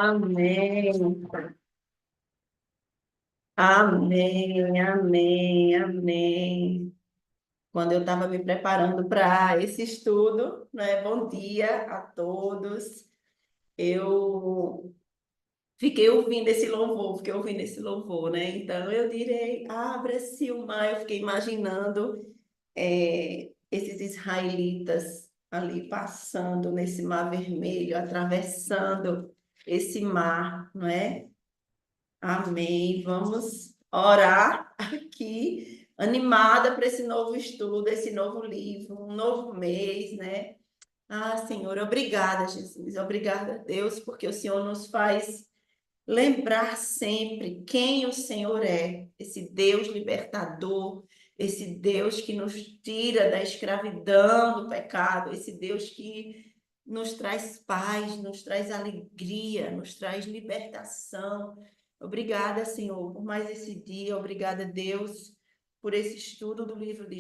Amém. Amém, amém, amém. Quando eu estava me preparando para esse estudo, né? Bom dia a todos. Eu fiquei ouvindo esse louvor, né? Então eu direi, abra-se o mar. Eu fiquei imaginando esses israelitas ali passando nesse mar vermelho, atravessando esse mar, não é? Amém. Vamos orar aqui, animada para esse novo estudo, esse novo livro, um novo mês, né? Ah, Senhor, obrigada, Jesus. Obrigada, Deus, porque o Senhor nos faz lembrar sempre quem o Senhor é, esse Deus libertador, esse Deus que nos tira da escravidão do pecado, esse Deus que nos traz paz, nos traz alegria, nos traz libertação. Obrigada, Senhor, por mais esse dia. Obrigada, Deus, por esse estudo do livro de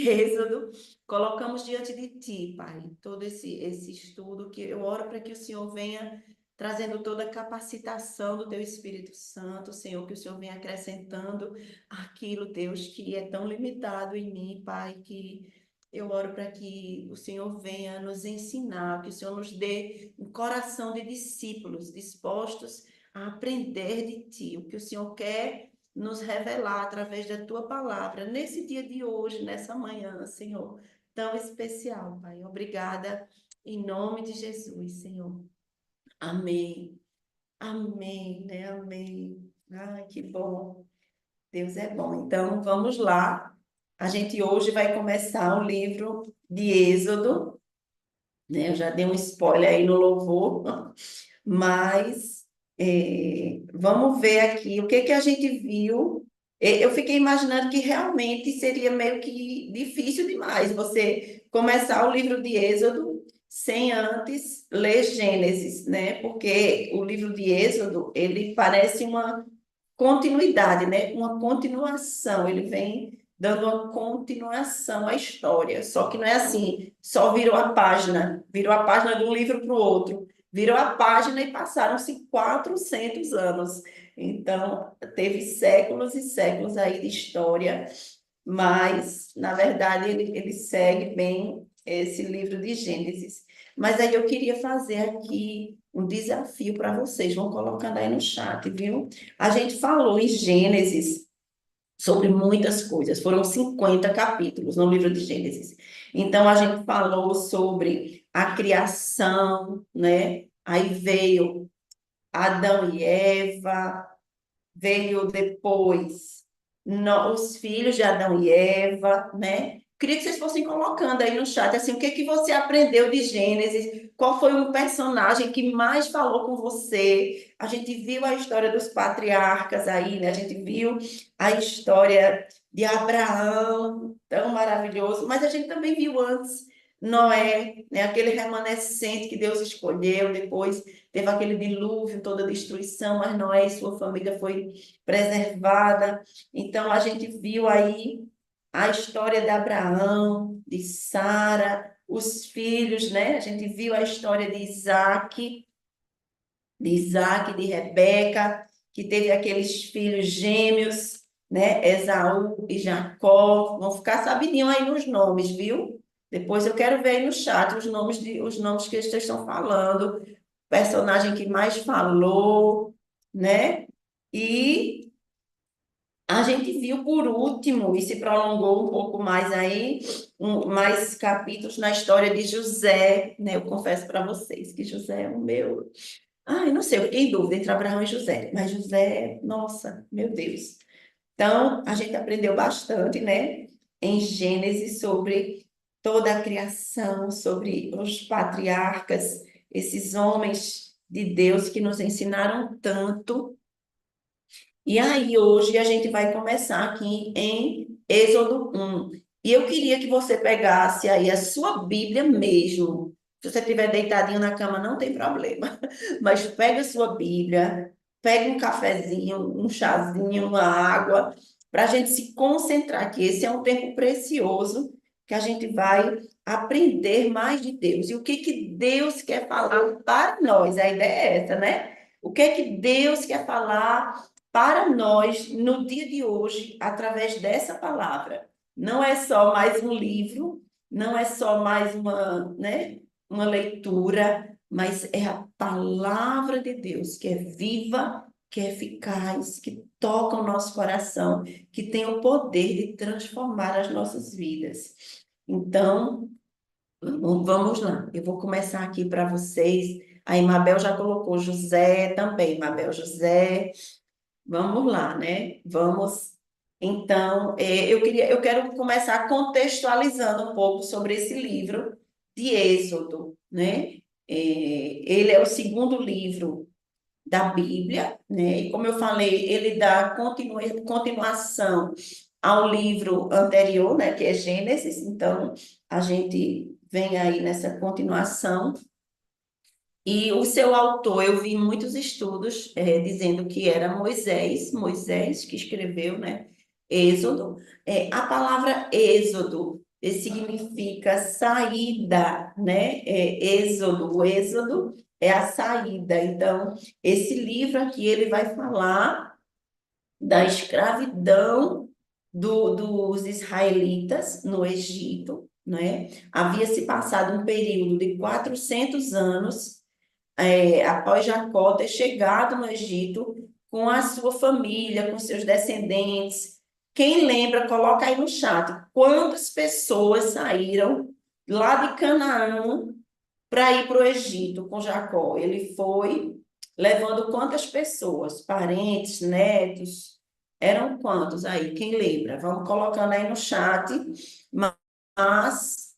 Êxodo. Colocamos diante de Ti, Pai, todo esse estudo que eu oro para que o Senhor venha trazendo toda a capacitação do Teu Espírito Santo, Senhor, que o Senhor venha acrescentando aquilo, Deus, que é tão limitado em mim, Pai, que eu oro para que o Senhor venha nos ensinar, que o Senhor nos dê um coração de discípulos dispostos a aprender de Ti, o que o Senhor quer nos revelar através da Tua palavra, nesse dia de hoje, nessa manhã, Senhor, tão especial, Pai. Obrigada, em nome de Jesus, Senhor. Amém. Amém, né? Amém. Ai, que bom. Deus é bom. Então, vamos lá. A gente hoje vai começar o livro de Êxodo, né? Eu já dei um spoiler aí no louvor, mas vamos ver aqui o que que a gente viu. Eu fiquei imaginando que realmente seria meio que difícil demais você começar o livro de Êxodo sem antes ler Gênesis, né? Porque o livro de Êxodo, ele parece uma continuidade, né? Uma continuação. Ele vem dando uma continuação à história. Só que não é assim, só virou a página de um livro para o outro. Virou a página e passaram-se 400 anos. Então, teve séculos e séculos aí de história, mas, na verdade, ele segue bem esse livro de Gênesis. Mas aí eu queria fazer aqui um desafio para vocês, vão colocando aí no chat, viu? A gente falou em Gênesis sobre muitas coisas, foram 50 capítulos no livro de Gênesis. Então, a gente falou sobre a criação, né? Aí veio Adão e Eva, veio depois os filhos de Adão e Eva, né? Queria que vocês fossem colocando aí no chat, assim, o que que você aprendeu de Gênesis? Qual foi um personagem que mais falou com você? A gente viu a história dos patriarcas aí, né? A gente viu a história de Abraão, tão maravilhoso, mas a gente também viu antes Noé, né? Aquele remanescente que Deus escolheu depois teve aquele dilúvio, toda a destruição, mas Noé e sua família foi preservada. Então a gente viu aí a história de Abraão, de Sara, os filhos, né? A gente viu a história de Rebeca, que teve aqueles filhos gêmeos, né? Esaú e Jacó. Vão ficar sabidinho aí nos nomes, viu? Depois eu quero ver aí no chat os nomes que vocês estão falando, personagem que mais falou, né? E a gente viu por último, e se prolongou um pouco mais aí, mais capítulos na história de José, né? Eu confesso para vocês que José é o meu. Ai, não sei, eu fiquei em dúvida entre Abraão e José, mas José, nossa, meu Deus. Então, a gente aprendeu bastante, né, em Gênesis sobre toda a criação, sobre os patriarcas, esses homens de Deus que nos ensinaram tanto. E aí, hoje, a gente vai começar aqui em Êxodo 1. E eu queria que você pegasse aí a sua Bíblia mesmo. Se você estiver deitadinho na cama, não tem problema. Mas pega a sua Bíblia, pega um cafezinho, um chazinho, uma água, para a gente se concentrar aqui. Esse é um tempo precioso que a gente vai aprender mais de Deus. E o que que Deus quer falar para nós? A ideia é essa, né? O que é que Deus quer falar para nós no dia de hoje, através dessa palavra? Não é só mais um livro, não é só mais uma, né, uma leitura, mas é a palavra de Deus que é viva, que é eficaz, que toca o nosso coração, que tem o poder de transformar as nossas vidas. Então, vamos lá. Eu vou começar aqui para vocês. A Mabel já colocou José também, Mabel José. Vamos lá, né? Vamos. Então, eu quero começar contextualizando um pouco sobre esse livro de Êxodo, né? Ele é o segundo livro da Bíblia, né? E como eu falei, ele dá continuação ao livro anterior, né? Que é Gênesis. Então, a gente vem aí nessa continuação. E o seu autor, eu vi muitos estudos dizendo que era Moisés que escreveu, né? Êxodo. A palavra Êxodo significa saída, né? Êxodo, o Êxodo é a saída. Então, esse livro aqui, ele vai falar da escravidão dos israelitas no Egito, né? Havia se passado um período de 400 anos após Jacó ter chegado no Egito com a sua família, com seus descendentes. Quem lembra, coloca aí no chat. Quantas pessoas saíram lá de Canaã para ir para o Egito com Jacó? Ele foi levando quantas pessoas? Parentes, netos? Eram quantos aí? Quem lembra? Vamos colocando aí no chat. Mas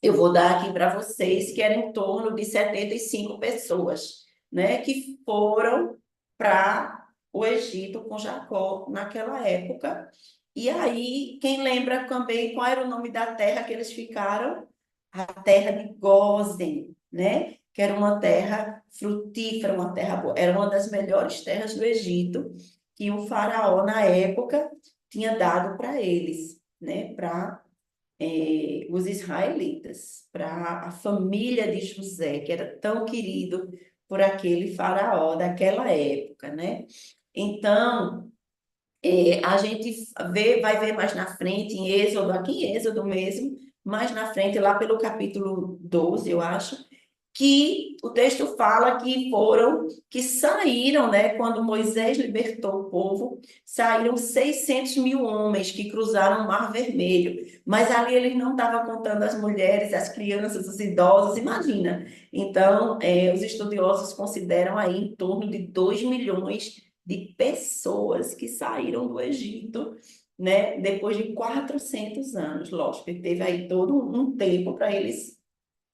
eu vou dar aqui para vocês que era em torno de 75 pessoas, né, que foram para o Egito com Jacó naquela época. E aí, quem lembra também qual era o nome da terra que eles ficaram? A terra de Gósen, né? Que era uma terra frutífera, uma terra boa. Era uma das melhores terras do Egito que o faraó, na época, tinha dado para eles, né? Para os israelitas, para a família de José, que era tão querido por aquele faraó daquela época, né? Então, a gente vai ver mais na frente, em Êxodo, aqui em Êxodo mesmo, mais na frente, lá pelo capítulo 12, eu acho, que o texto fala que saíram, né, quando Moisés libertou o povo, saíram 600 mil homens que cruzaram o Mar Vermelho, mas ali eles não estavam contando as mulheres, as crianças, os idosos, imagina. Então, os estudiosos consideram aí em torno de 2 milhões de pessoas que saíram do Egito, né, depois de 400 anos, lógico, que teve aí todo um tempo para eles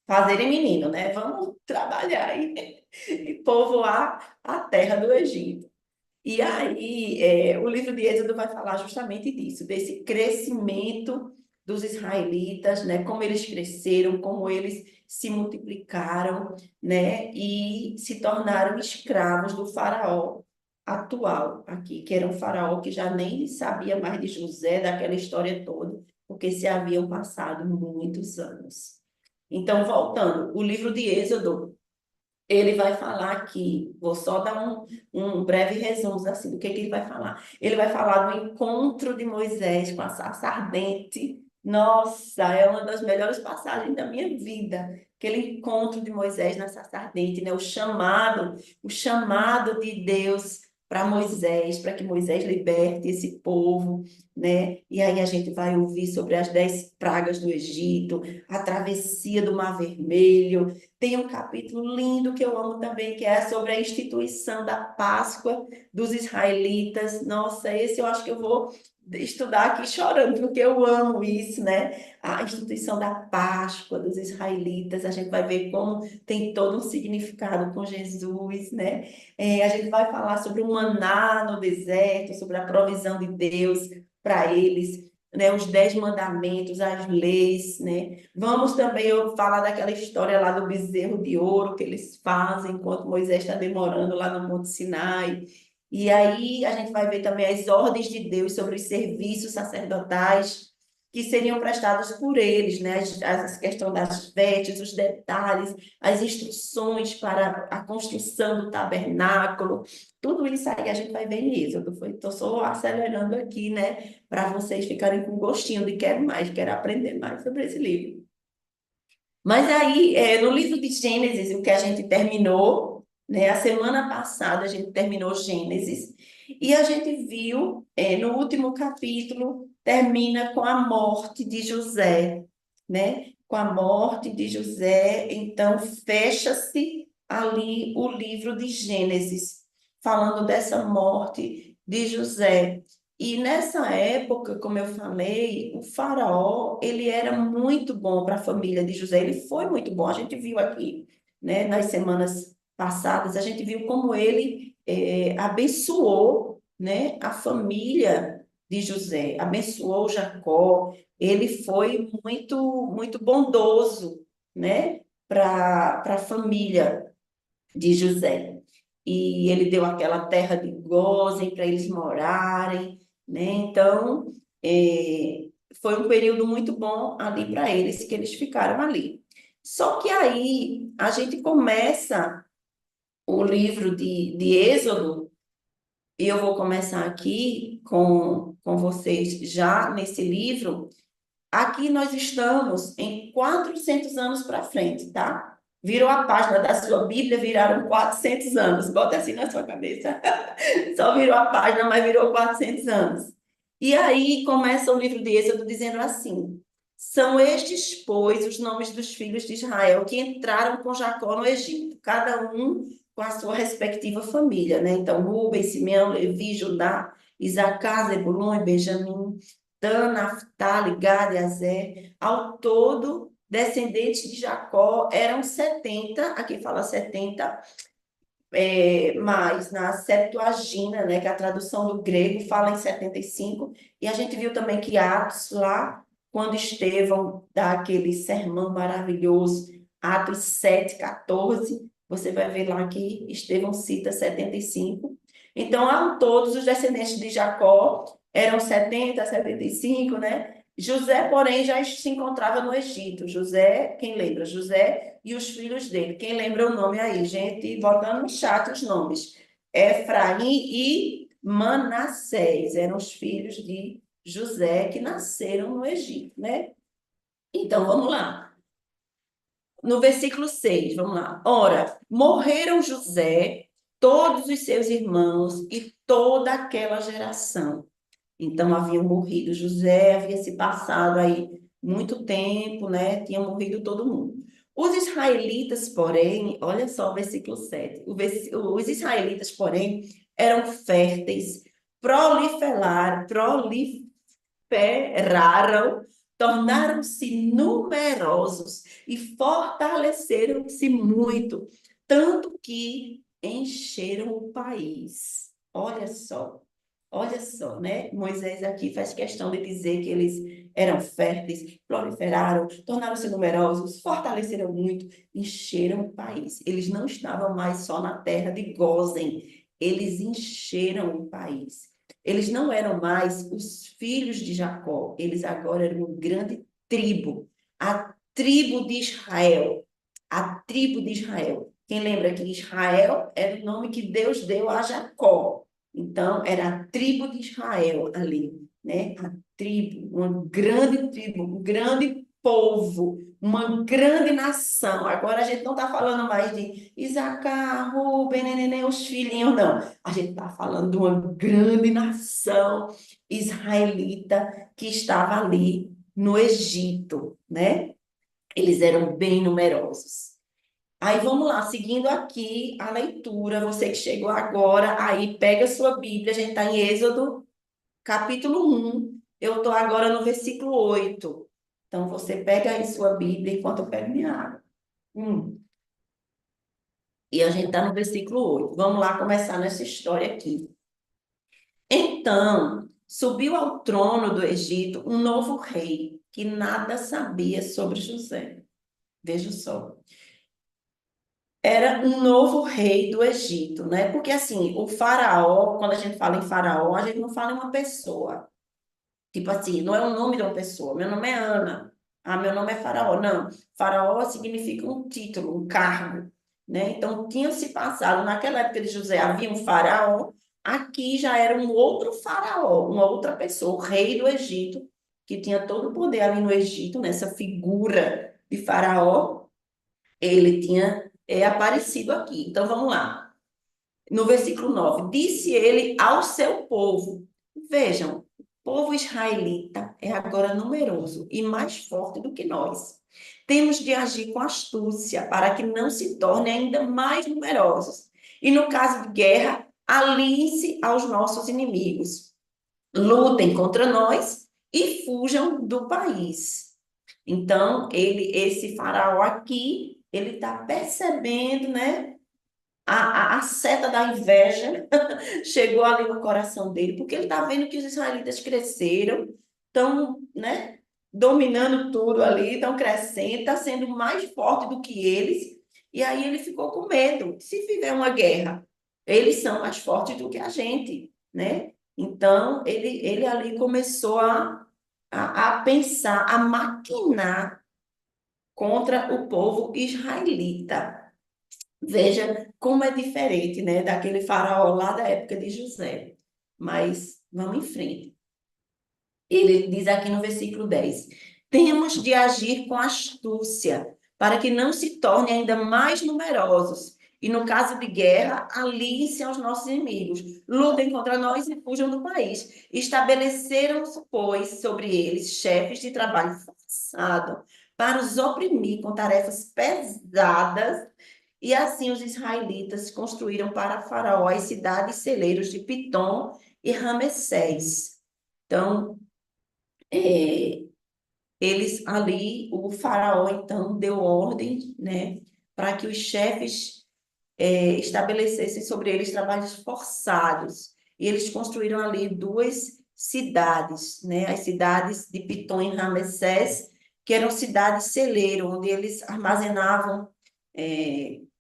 fazerem menino, né? Vamos trabalhar e povoar a terra do Egito. E aí, o livro de Êxodo vai falar justamente disso, desse crescimento dos israelitas, né? Como eles cresceram, como eles se multiplicaram, né? E se tornaram escravos do faraó atual aqui, que era um faraó que já nem sabia mais de José, daquela história toda, porque se haviam passado muitos anos. Então, voltando, o livro de Êxodo, ele vai falar aqui, vou só dar um breve resumo assim, do que ele vai falar. Ele vai falar do encontro de Moisés com a sarça ardente. Nossa, é uma das melhores passagens da minha vida. Aquele encontro de Moisés na sarça ardente, né? O chamado de Deus para Moisés, para que Moisés liberte esse povo, né? E aí a gente vai ouvir sobre as 10 pragas do Egito, a travessia do Mar Vermelho. Tem um capítulo lindo que eu amo também, que é sobre a instituição da Páscoa dos israelitas. Nossa, esse eu acho que eu vou estudar aqui chorando, porque eu amo isso, né? A instituição da Páscoa dos israelitas, a gente vai ver como tem todo um significado com Jesus, né? A gente vai falar sobre o maná no deserto, sobre a provisão de Deus para eles, né? Os 10 mandamentos, as leis, né? Vamos também falar daquela história lá do bezerro de ouro que eles fazem enquanto Moisés está demorando lá no Monte Sinai. E aí a gente vai ver também as ordens de Deus sobre os serviços sacerdotais. que seriam prestados por eles, né? As questão das vestes, os detalhes, as instruções para a construção do tabernáculo, tudo isso aí a gente vai ver em Êxodo. Estou só acelerando aqui, né? Para vocês ficarem com gostinho de quero mais, quero aprender mais sobre esse livro. Mas aí, no livro de Gênesis, o que a gente terminou, né? A semana passada a gente terminou Gênesis, e a gente viu, no último capítulo, termina com a morte de José, né? Com a morte de José, então fecha-se ali o livro de Gênesis, falando dessa morte de José. E nessa época, como eu falei, o faraó, ele era muito bom para a família de José, ele foi muito bom. A gente viu aqui, né, nas semanas passadas, a gente viu como ele abençoou, né, a família de José, abençoou Jacó. Ele foi muito bondoso, né, para a família de José. E ele deu aquela terra de Gósen para eles morarem, né? Então, foi um período muito bom ali para eles, que eles ficaram ali. Só que aí a gente começa o livro de Êxodo, e eu vou começar aqui com vocês já nesse livro. Aqui nós estamos em 400 anos para frente, tá? Virou a página da sua Bíblia, viraram 400 anos. Bota assim na sua cabeça. Só virou a página, mas virou 400 anos. E aí começa o livro de Êxodo dizendo assim: são estes, pois, os nomes dos filhos de Israel que entraram com Jacó no Egito, cada um com a sua respectiva família, né? Então, Rubem, Simeão, Levi, Judá, Isacar, Zebulon e Benjamim, Dan, Naftali, Gad e Azer. Ao todo, descendentes de Jacó eram 70, aqui fala 70, mas na Septuaginta, né, que é a tradução do grego, fala em 75, e a gente viu também que Atos, lá, quando Estevão dá aquele sermão maravilhoso, Atos 7:14, você vai ver lá que Estevão cita 75. Então, ao todos, os descendentes de Jacó eram 70, 75, né? José, porém, já se encontrava no Egito. José, quem lembra? José e os filhos dele. Quem lembra o nome aí, gente? Botando no chat os nomes. Efraim e Manassés eram os filhos de José que nasceram no Egito, né? Então, vamos lá. No versículo 6, vamos lá. Ora, morreram José, todos os seus irmãos e toda aquela geração. Então, haviam morrido José, havia se passado aí muito tempo, né? Tinha morrido todo mundo. Os israelitas, porém, olha só o versículo 7. Os israelitas, porém, eram férteis, proliferaram, tornaram-se numerosos e fortaleceram-se muito, tanto que encheram o país. Olha só, né? Moisés aqui faz questão de dizer que eles eram férteis, proliferaram, tornaram-se numerosos, fortaleceram muito, encheram o país. Eles não estavam mais só na terra de Gósen, eles encheram o país. Eles não eram mais os filhos de Jacó, eles agora eram uma grande tribo, a tribo de Israel. A tribo de Israel. Quem lembra que Israel era o nome que Deus deu a Jacó. Então, era a tribo de Israel ali, né? A tribo, uma grande tribo, um grande povo, uma grande nação. Agora a gente não está falando mais de Isacar, Rubem, neném, os filhinhos, não. A gente está falando de uma grande nação israelita que estava ali no Egito, né? Eles eram bem numerosos. Aí vamos lá, seguindo aqui a leitura, você que chegou agora, aí pega a sua Bíblia, a gente está em Êxodo, capítulo 1, eu estou agora no versículo 8. Então você pega aí sua Bíblia enquanto eu pego minha água. E a gente está no versículo 8. Vamos lá começar nessa história aqui. Então, subiu ao trono do Egito um novo rei que nada sabia sobre José. Veja só. Era um novo rei do Egito, né? Porque assim, o faraó, quando a gente fala em faraó, a gente não fala em uma pessoa. Tipo assim, não é o nome de uma pessoa. Meu nome é Ana. Ah, meu nome é Faraó. Não. Faraó significa um título, um cargo, né? Então, tinha se passado, naquela época de José, havia um faraó. Aqui já era um outro faraó, uma outra pessoa, o rei do Egito, que tinha todo o poder ali no Egito, nessa figura de faraó. Ele tinha aparecido aqui. Então, vamos lá. No versículo 9, disse ele ao seu povo. Vejam, o povo israelita é agora numeroso e mais forte do que nós. Temos de agir com astúcia para que não se tornem ainda mais numerosos. E no caso de guerra, aliem-se aos nossos inimigos. Lutem contra nós e fujam do país. Então, esse faraó aqui, ele está percebendo, né? A seta da inveja chegou ali no coração dele, porque ele está vendo que os israelitas cresceram, estão, né, dominando tudo ali, estão crescendo, está sendo mais forte do que eles, e aí ele ficou com medo. Se viver uma guerra, eles são mais fortes do que a gente, né? Então, ele ali começou a pensar, a maquinar contra o povo israelita. Veja como é diferente, né, daquele faraó lá da época de José. Mas vamos em frente. Ele diz aqui no versículo 10: temos de agir com astúcia, para que não se tornem ainda mais numerosos. E no caso de guerra, aliem-se aos nossos inimigos, lutem contra nós e fujam do país. Estabeleceram-se, pois, sobre eles chefes de trabalho forçado, para os oprimir com tarefas pesadas, e assim os israelitas construíram para Faraó as cidades celeiros de Pitom e Ramessés. Então, é, eles ali, o Faraó então deu ordem, né, para que os chefes estabelecessem sobre eles trabalhos forçados. E eles construíram ali duas cidades, né, as cidades de Pitom e Ramessés, que eram cidades celeiro, onde eles armazenavam,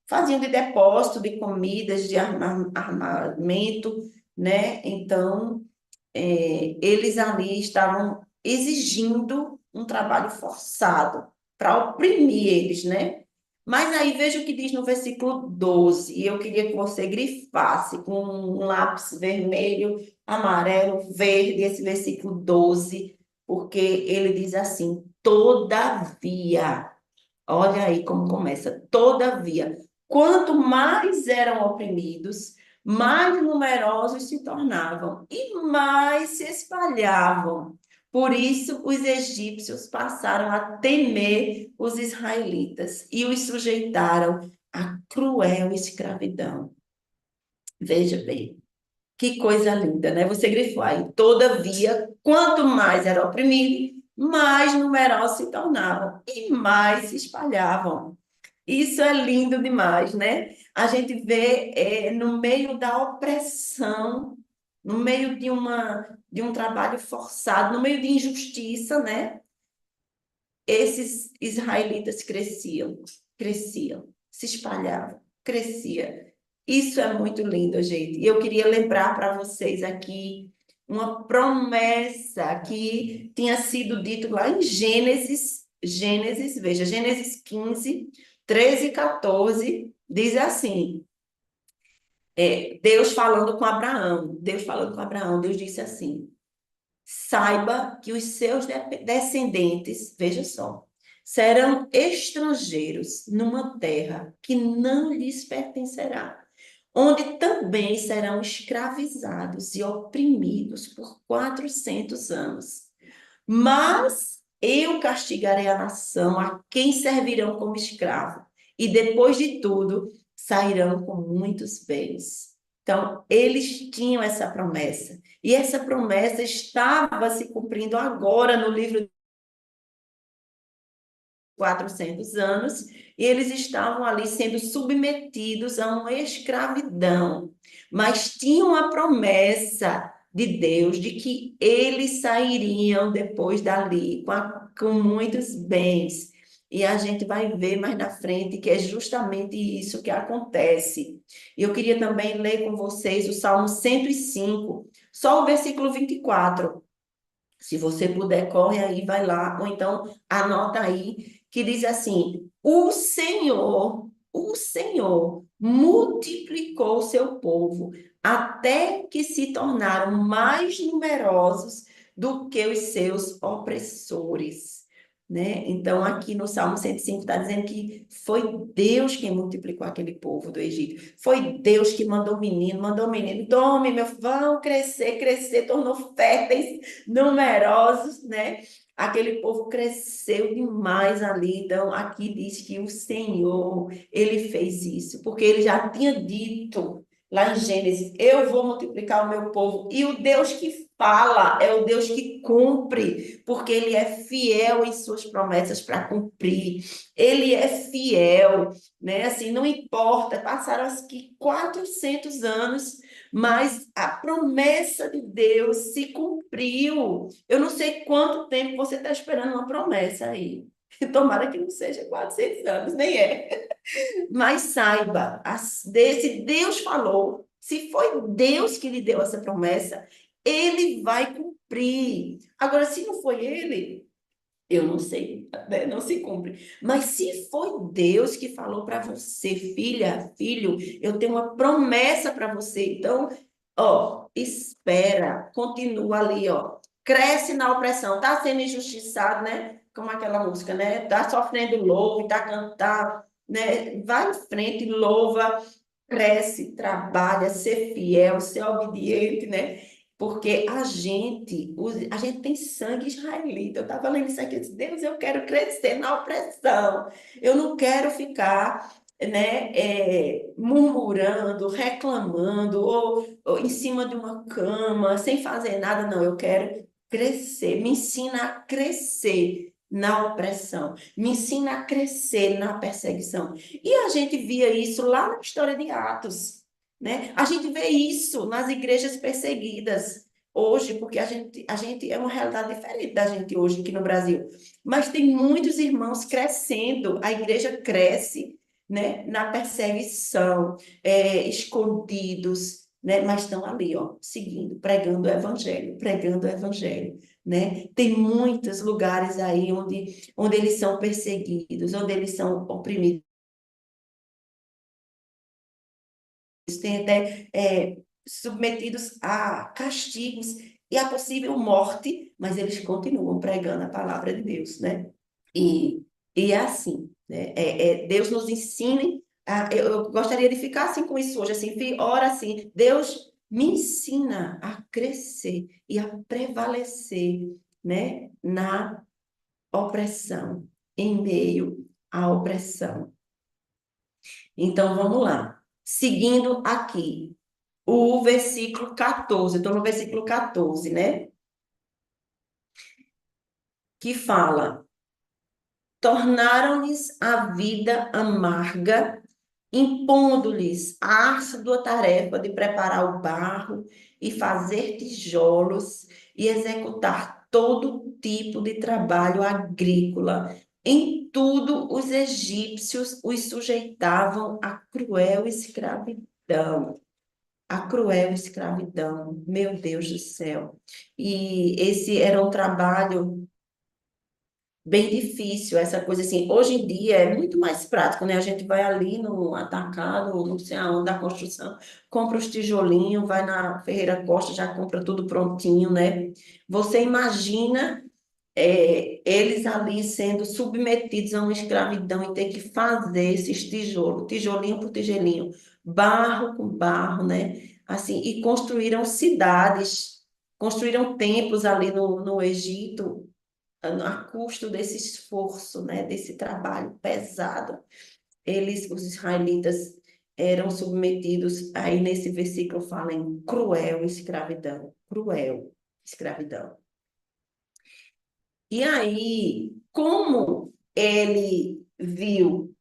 faziam de depósito de comidas, de armamento, né? Então, eles ali estavam exigindo um trabalho forçado para oprimir eles, né? Mas aí veja o que diz no versículo 12, e eu queria que você grifasse com um lápis vermelho, amarelo, verde, esse versículo 12, porque ele diz assim: todavia. Olha aí como começa. Todavia, quanto mais eram oprimidos, mais numerosos se tornavam e mais se espalhavam. Por isso, os egípcios passaram a temer os israelitas e os sujeitaram à cruel escravidão. Veja bem, que coisa linda, né? Você grifou aí. Todavia, quanto mais era oprimido, mais numerosos se tornavam e mais se espalhavam. Isso é lindo demais, né? A gente vê no meio da opressão, no meio de um trabalho forçado, no meio de injustiça, né? Esses israelitas cresciam, se espalhavam, crescia. Isso é muito lindo, gente. E eu queria lembrar para vocês aqui uma promessa que tinha sido dito lá em Gênesis, veja, Gênesis 15, 13 e 14, diz assim, Deus falando com Abraão, Deus disse assim: saiba que os seus descendentes, veja só, serão estrangeiros numa terra que não lhes pertencerá, onde também serão escravizados e oprimidos por 400 anos. Mas eu castigarei a nação a quem servirão como escravo, e depois de tudo sairão com muitos bens. Então, eles tinham essa promessa, e essa promessa estava se cumprindo agora no livro de 400 anos, e eles estavam ali sendo submetidos a uma escravidão, mas tinham a promessa de Deus de que eles sairiam depois dali com muitos bens. E a gente vai ver mais na frente que é justamente isso que acontece. E eu queria também ler com vocês o Salmo 105, só o versículo 24. Se você puder, corre aí, vai lá, ou então anota aí, que diz assim: o Senhor multiplicou o seu povo até que se tornaram mais numerosos do que os seus opressores. Né? Então, aqui no Salmo 105 está dizendo que foi Deus quem multiplicou aquele povo do Egito. Foi Deus que mandou o menino, tome, meu, vão crescer, crescer, tornou férteis, numerosos, né? Aquele povo cresceu demais ali. Então, aqui diz que o Senhor, ele fez isso, porque ele já tinha dito lá em Gênesis: eu vou multiplicar o meu povo. E o Deus que fala é o Deus que cumpre, porque ele é fiel em suas promessas para cumprir. Ele é fiel, né? Assim, não importa, passaram aqui 400 anos, mas a promessa de Deus se cumpriu. Eu não sei quanto tempo você está esperando uma promessa aí. Tomara que não seja 400 anos, nem é. Mas saiba, se Deus falou, se foi Deus que lhe deu essa promessa, ele vai cumprir. Agora, se não foi ele, eu não sei, né? Não se cumpre. Mas se foi Deus que falou para você, filha, filho, eu tenho uma promessa para você. Então, ó, espera, continua ali, ó. Cresce na opressão, tá sendo injustiçado, né? Como aquela música, né? Tá sofrendo louvo, tá cantando, né? Vai em frente, louva, cresce, trabalha, ser fiel, ser obediente, né? Porque a gente tem sangue israelita. Eu estava lendo isso aqui, eu disse: Deus, eu quero crescer na opressão. Eu não quero ficar, né, murmurando, reclamando, ou em cima de uma cama, sem fazer nada. Não, eu quero crescer. Me ensina a crescer na opressão. Me ensina a crescer na perseguição. E a gente via isso lá na história de Atos, né? A gente vê isso nas igrejas perseguidas hoje, porque a gente é uma realidade diferente da gente hoje aqui no Brasil. Mas tem muitos irmãos crescendo, a igreja cresce, né, na perseguição, escondidos, né, mas estão ali, ó, seguindo, pregando o evangelho, né? Tem muitos lugares aí onde eles são perseguidos, onde eles são oprimidos. Têm até submetidos a castigos e a possível morte, mas eles continuam pregando a palavra de Deus, né? E é assim, né? Deus nos ensine. Eu gostaria de ficar assim com isso hoje, assim, ora assim: Deus me ensina a crescer e a prevalecer, né, na opressão, em meio à opressão. Então, vamos lá. Seguindo aqui, o versículo 14, estou no versículo 14, né? Que fala: tornaram-lhes a vida amarga, impondo-lhes a árdua tarefa de preparar o barro e fazer tijolos e executar todo tipo de trabalho agrícola. Em tudo, os egípcios os sujeitavam a cruel escravidão. A cruel escravidão, meu Deus do céu. E esse era um trabalho bem difícil, essa coisa assim. Hoje em dia é muito mais prático, né? A gente vai ali no atacado, não sei aonde, da construção, compra os tijolinhos, vai na Ferreira Costa, já compra tudo prontinho, né? Você imagina eles ali sendo submetidos a uma escravidão e ter que fazer esses tijolos, tijolinho por tijolinho, barro com barro, né? Assim, e construíram cidades, construíram templos ali no Egito, a custo desse esforço, né? Desse trabalho pesado. Os israelitas, eram submetidos, aí nesse versículo fala em cruel escravidão. E aí, como ele viu,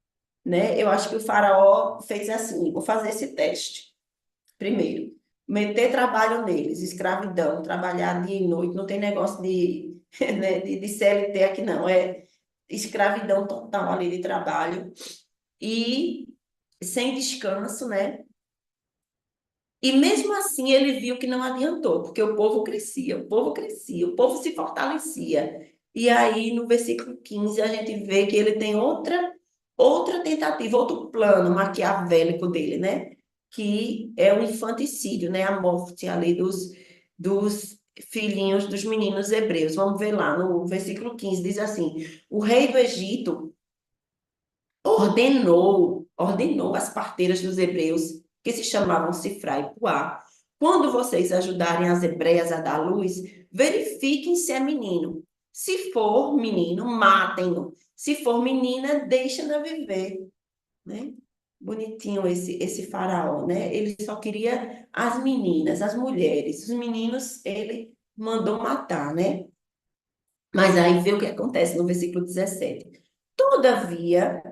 né? Eu acho que o faraó fez assim: vou fazer esse teste. Primeiro, meter trabalho neles, escravidão, trabalhar dia e noite, não tem negócio né, de CLT aqui não, é escravidão total ali de trabalho e sem descanso, né? E mesmo assim ele viu que não adiantou, porque o povo crescia, o povo crescia, o povo se fortalecia. E aí no versículo 15 a gente vê que ele tem outra tentativa, outro plano maquiavélico dele, né? Que é o infanticídio, né? A morte ali dos filhinhos dos meninos hebreus. Vamos ver lá no versículo 15, diz assim: o rei do Egito ordenou às parteiras dos hebreus, que se chamavam Sifra e Puá: quando vocês ajudarem as hebreias a dar luz, verifiquem se é menino. Se for menino, matem-no. Se for menina, deixem-na viver, né? Bonitinho esse faraó, né? Ele só queria as meninas, as mulheres. Os meninos, ele mandou matar, né? Mas aí vê o que acontece no versículo 17. Todavia,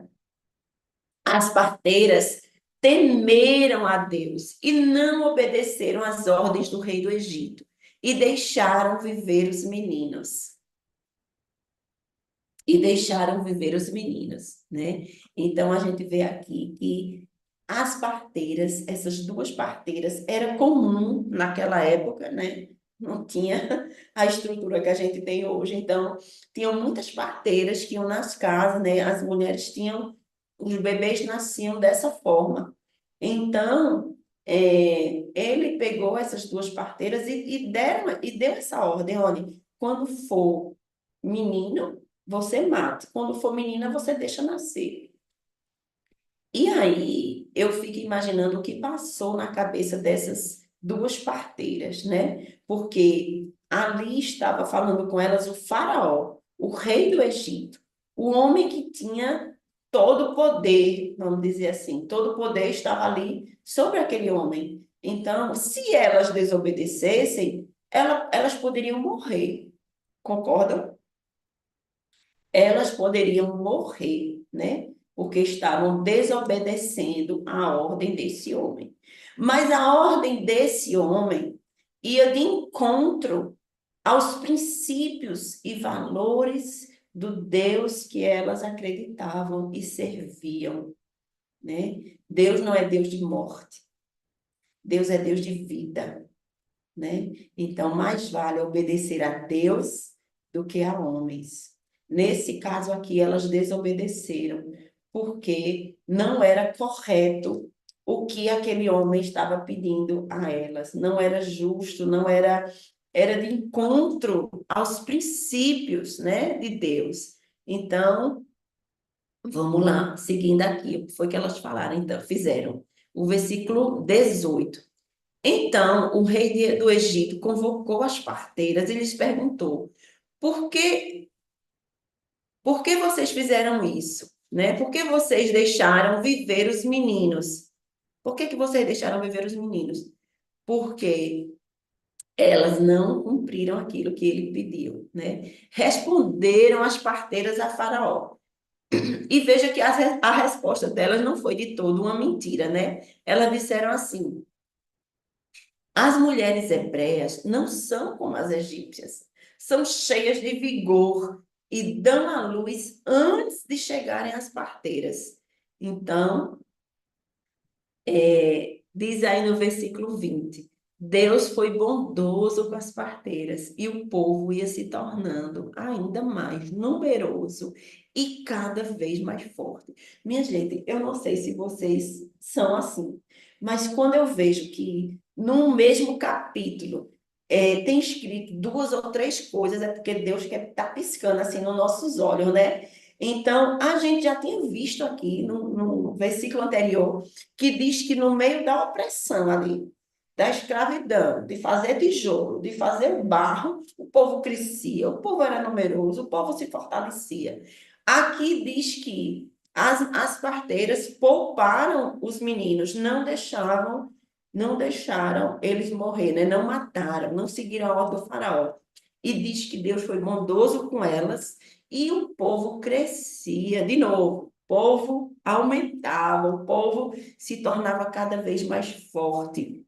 as parteiras temeram a Deus e não obedeceram às ordens do rei do Egito e deixaram viver os meninos. E deixaram viver os meninos, né? Então a gente vê aqui que as parteiras, essas duas parteiras, era comum naquela época, né? Não tinha a estrutura que a gente tem hoje. Então, tinham muitas parteiras que iam nas casas, né? As mulheres tinham, os bebês nasciam dessa forma. Então, ele pegou essas duas parteiras e deu essa ordem: olha, quando for menino, você mata. Quando for menina, você deixa nascer. E aí eu fico imaginando o que passou na cabeça dessas duas parteiras, né? Porque ali estava falando com elas o faraó, o rei do Egito, o homem que tinha todo o poder, vamos dizer assim, todo o poder estava ali sobre aquele homem. Então, se elas desobedecessem, elas poderiam morrer, concordam? Elas poderiam morrer, né? Porque estavam desobedecendo a ordem desse homem. Mas a ordem desse homem ia de encontro aos princípios e valores do Deus que elas acreditavam e serviam, né? Deus não é Deus de morte, Deus é Deus de vida, né? Então, mais vale obedecer a Deus do que a homens. Nesse caso aqui, elas desobedeceram, porque não era correto o que aquele homem estava pedindo a elas. Não era justo, não era, era de encontro aos princípios, né, de Deus. Então, vamos lá, seguindo aqui, o que foi que elas falaram, então, fizeram. O versículo 18. Então, o rei do Egito convocou as parteiras e lhes perguntou: por que, por que vocês fizeram isso? Né? Por que vocês deixaram viver os meninos? Por que vocês deixaram viver os meninos? Porque elas não cumpriram aquilo que ele pediu, né? Responderam as parteiras a Faraó. E veja que a resposta delas não foi de todo uma mentira, né? Elas disseram assim: as mulheres hebreias não são como as egípcias, são cheias de vigor e dão à luz antes de chegarem às parteiras. Então, diz aí no versículo 20: Deus foi bondoso com as parteiras e o povo ia se tornando ainda mais numeroso e cada vez mais forte. Minha gente, eu não sei se vocês são assim, mas quando eu vejo que no mesmo capítulo tem escrito duas ou três coisas, é porque Deus quer estar piscando assim nos nossos olhos, né? Então, a gente já tinha visto aqui no versículo anterior que diz que no meio da opressão ali, da escravidão, de fazer tijolo, de fazer barro, o povo crescia, o povo era numeroso, o povo se fortalecia. Aqui diz que as parteiras pouparam os meninos, não deixaram eles morrer, né? Não mataram, não seguiram a ordem do faraó. E diz que Deus foi bondoso com elas e o povo crescia de novo. O povo aumentava, o povo se tornava cada vez mais forte,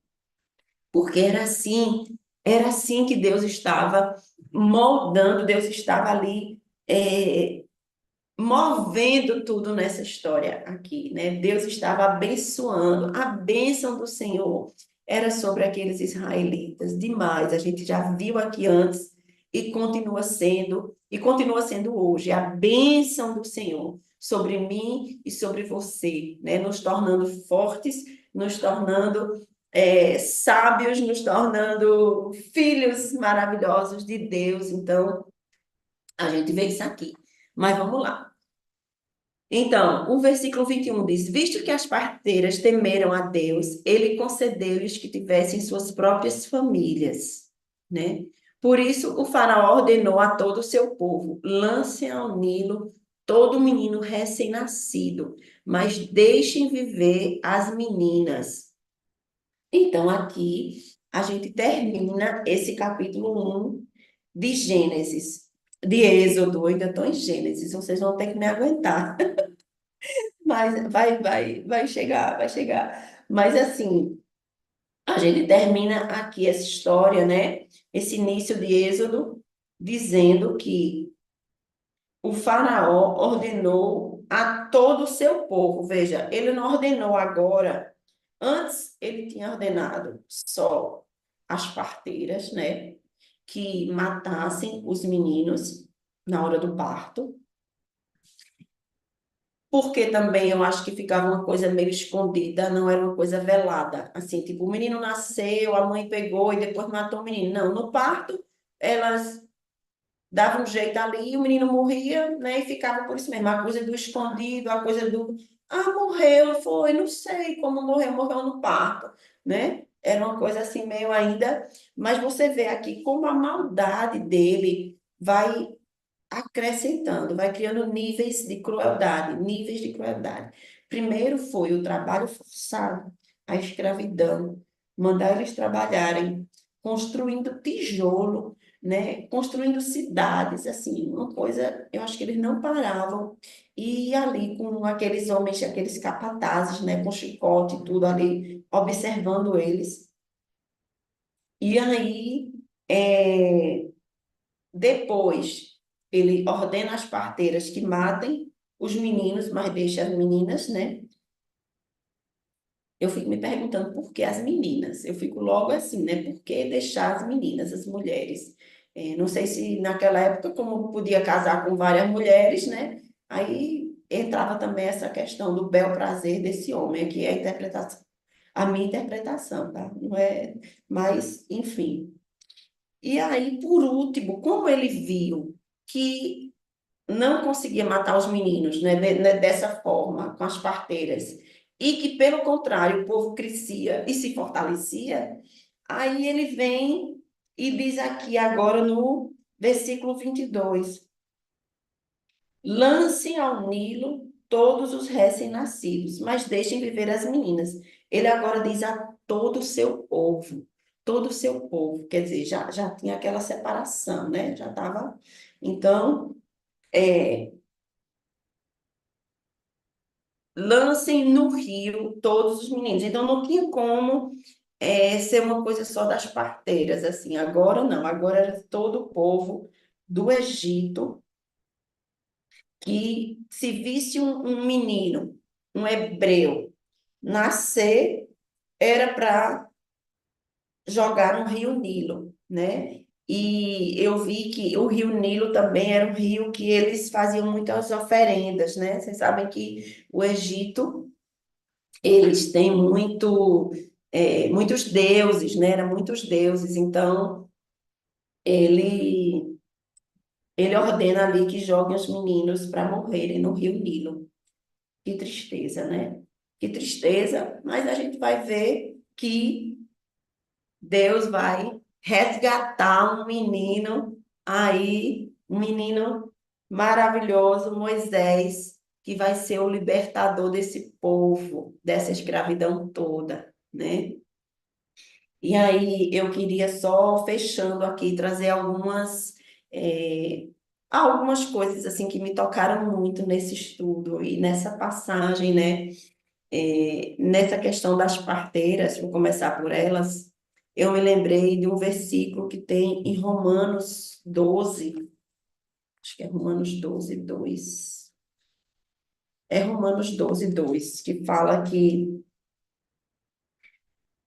porque era assim que Deus estava moldando, Deus estava ali movendo tudo nessa história aqui, né? Deus estava abençoando, a bênção do Senhor era sobre aqueles israelitas. Demais, a gente já viu aqui antes e continua sendo hoje a bênção do Senhor sobre mim e sobre você, né? Nos tornando fortes, nos tornando sábios, nos tornando filhos maravilhosos de Deus. Então, a gente vê isso aqui. Mas vamos lá. Então, o versículo 21 diz: Visto que as parteiras temeram a Deus, ele concedeu-lhes que tivessem suas próprias famílias, né? Por isso, o faraó ordenou a todo o seu povo: lancem ao Nilo todo menino recém-nascido, mas deixem viver as meninas. Então, aqui a gente termina esse capítulo 1 de Gênesis, de Êxodo. Eu ainda estou em Gênesis, vocês vão ter que me aguentar. Mas vai chegar, vai chegar. Mas assim, a gente termina aqui essa história, né? Esse início de Êxodo, dizendo que o faraó ordenou a todo o seu povo. Veja, ele não ordenou agora. Antes ele tinha ordenado só as parteiras, né? Que matassem os meninos na hora do parto. Porque também eu acho que ficava uma coisa meio escondida, não era uma coisa velada. Assim, tipo, o menino nasceu, a mãe pegou e depois matou o menino. Não, no parto, elas davam um jeito ali, e o menino morria, né? E ficava por isso mesmo, a coisa do escondido, a coisa do, ah, morreu, foi, não sei como morreu, morreu no parto, né? Era uma coisa assim meio ainda, mas você vê aqui como a maldade dele vai acrescentando, vai criando níveis de crueldade, níveis de crueldade. Primeiro foi o trabalho forçado, a escravidão, mandar eles trabalharem construindo tijolo, né? Construindo cidades, assim, uma coisa, eu acho que eles não paravam. E ali com aqueles homens, aqueles capatazes, né, com chicote e tudo ali, observando eles. E aí, é, depois, ele ordena às parteiras que matem os meninos, mas deixa as meninas, né? Eu fico me perguntando por que as meninas? Eu fico logo assim, né? Por que deixar as meninas, as mulheres? Não sei se naquela época, como podia casar com várias mulheres, né? Aí entrava também essa questão do bel prazer desse homem, que é a interpretação, a minha interpretação, tá? Não é, mas, enfim. E aí, por último, como ele viu que não conseguia matar os meninos, né, dessa forma, com as parteiras, e que, pelo contrário, o povo crescia e se fortalecia, aí ele vem e diz aqui agora no versículo 22: lancem ao Nilo todos os recém-nascidos, mas deixem viver as meninas. Ele agora diz a todo o seu povo, quer dizer, já tinha aquela separação, né? Já estava. Então, é, lancem no rio todos os meninos. Então, não tinha como ser uma coisa só das parteiras, assim. Agora não, agora era todo o povo do Egito que, se visse um menino, um hebreu, nascer, era para jogar no Rio Nilo, né? E eu vi que o Rio Nilo também era um rio que eles faziam muitas oferendas, né? Vocês sabem que o Egito eles têm muitos deuses, né? Eram muitos deuses, então ele, ele ordena ali que joguem os meninos para morrerem no Rio Nilo. Que tristeza, né? Que tristeza, mas a gente vai ver que Deus vai resgatar um menino aí, um menino maravilhoso, Moisés, que vai ser o libertador desse povo, dessa escravidão toda, né? E aí eu queria só fechando aqui trazer é, algumas coisas assim que me tocaram muito nesse estudo e nessa passagem, né? Nessa questão das parteiras, vou começar por elas. Eu me lembrei de um versículo que tem em Romanos 12, acho que é Romanos 12, 2. É Romanos 12, 2, que fala que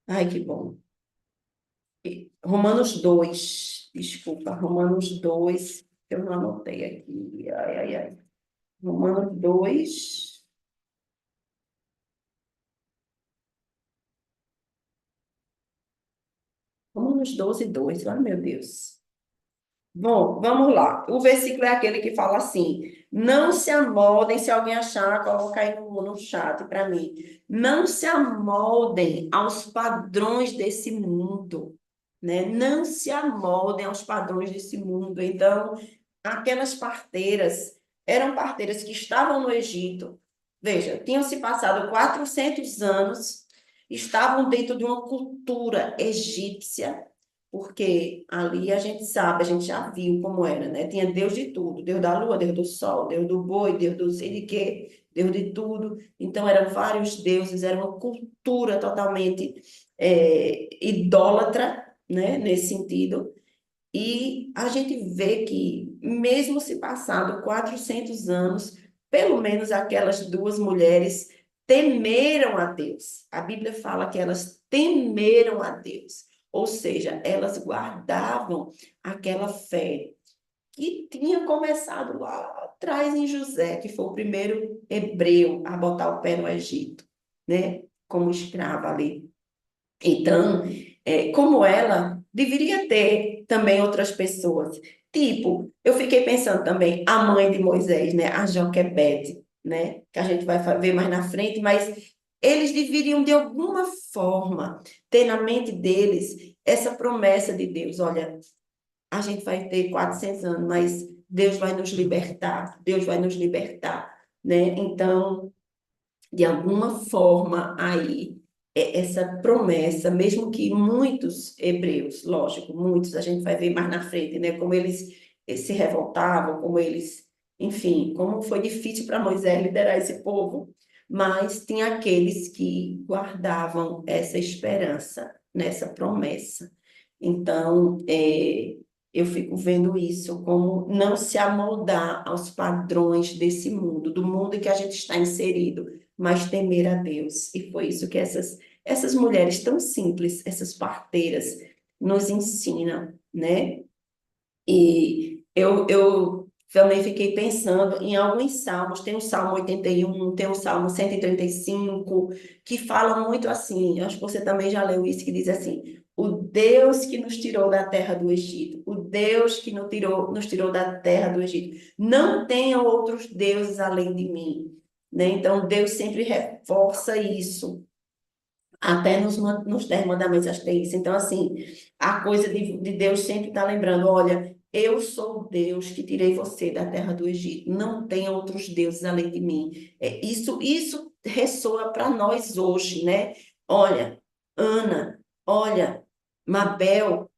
Ai, que bom. Romanos 2, desculpa, Romanos 2, eu não anotei aqui. Ai, ai, ai. Romanos 2, Romanos 12, 2. Ai, meu Deus. Bom, vamos lá. O versículo é aquele que fala assim: não se amoldem, se alguém achar, coloca aí no chat para mim. Não se amoldem aos padrões desse mundo, né? Não se amoldem aos padrões desse mundo. Então, aquelas parteiras eram parteiras que estavam no Egito. Veja, tinham se passado 400 anos, estavam dentro de uma cultura egípcia, porque ali a gente sabe, a gente já viu como era, né? Tinha Deus de tudo, Deus da lua, Deus do sol, Deus do boi, Deus do sei de quê, Deus de tudo. Então eram vários deuses, era uma cultura totalmente idólatra, né? Nesse sentido. E a gente vê que, mesmo se passado 400 anos, pelo menos aquelas duas mulheres temeram a Deus. A Bíblia fala que elas temeram a Deus, ou seja, elas guardavam aquela fé que tinha começado lá atrás em José, que foi o primeiro hebreu a botar o pé no Egito, né? Como escrava ali. Então, como ela, deveria ter também outras pessoas. Tipo, eu fiquei pensando também, a mãe de Moisés, né, a Joquebede, né, que a gente vai ver mais na frente, mas eles deveriam, de alguma forma, ter na mente deles essa promessa de Deus. Olha, a gente vai ter 400 anos, mas Deus vai nos libertar, Deus vai nos libertar, né? Então, de alguma forma aí essa promessa, mesmo que muitos hebreus, lógico, muitos a gente vai ver mais na frente, né, como eles se revoltavam, como eles, enfim, como foi difícil para Moisés liderar esse povo, mas tinha aqueles que guardavam essa esperança nessa promessa. Então, eu fico vendo isso como não se amoldar aos padrões desse mundo, do mundo em que a gente está inserido, mas temer a Deus. E foi isso que essas mulheres tão simples, essas parteiras, nos ensinam, né? E eu também fiquei pensando em alguns salmos, tem o Salmo 81, tem o Salmo 135, que falam muito assim, acho que você também já leu isso, que diz assim, o Deus que nos tirou da terra do Egito, o Deus que nos tirou da terra do Egito, não tenham outros deuses além de mim, né? Então, Deus sempre reforça isso, até nos 10 mandamentos, acho que tem isso. Então, assim, a coisa de Deus sempre está lembrando: olha, eu sou o Deus que tirei você da terra do Egito. Não tem outros deuses além de mim. Isso ressoa para nós hoje, né? Olha, Ana, olha, Mabel,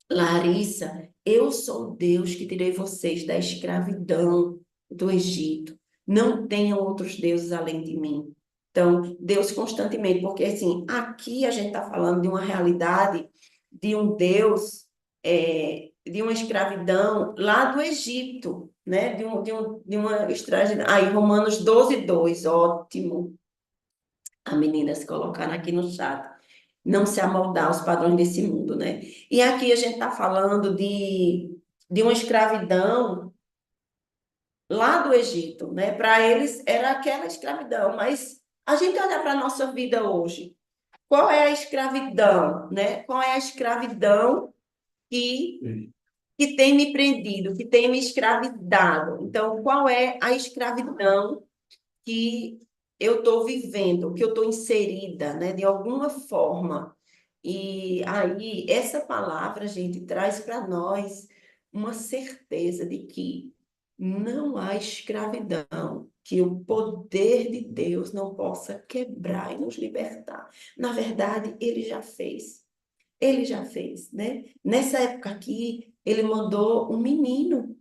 Larissa, eu sou o Deus que tirei vocês da escravidão do Egito. Não tenham outros deuses além de mim. Então, Deus constantemente, porque assim, aqui a gente está falando de uma realidade de um Deus, de uma escravidão lá do Egito, né? De uma escravidão. Aí, Romanos 12, 2, ótimo. A menina se colocar aqui no chat, não se amoldar aos padrões desse mundo, né? E aqui a gente está falando de uma escravidão lá do Egito, né? Para eles era aquela escravidão, mas a gente olha para a nossa vida hoje, qual é a escravidão, né? Qual é a escravidão que tem me prendido, que tem me escravidado? Então, qual é a escravidão que eu estou vivendo, que eu estou inserida, né, de alguma forma? E aí, essa palavra, gente, traz para nós uma certeza de que não há escravidão, que o poder de Deus não possa quebrar e nos libertar. Na verdade, ele já fez. Ele já fez, né? Nessa época aqui, ele mandou um menino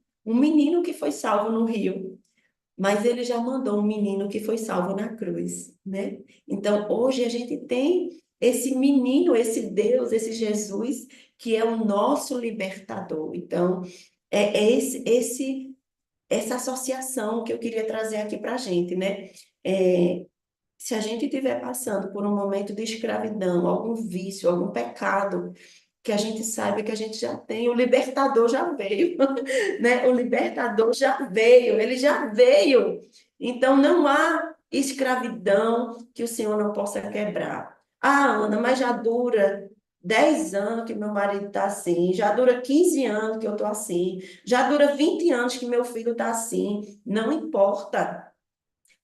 que foi salvo no rio, mas ele já mandou um menino que foi salvo na cruz, né? Então, hoje a gente tem esse menino, esse Deus, esse Jesus, que é o nosso libertador. Então, é essa associação que eu queria trazer aqui para a gente, né? se a gente estiver passando por um momento de escravidão, algum vício, algum pecado, que a gente saiba que a gente já tem, o libertador já veio, né? O libertador já veio, ele já veio. Então não há escravidão que o Senhor não possa quebrar. Ah, Ana, mas já dura 10 anos que meu marido está assim, já dura 15 anos que eu estou assim, já dura 20 anos que meu filho está assim. Não importa.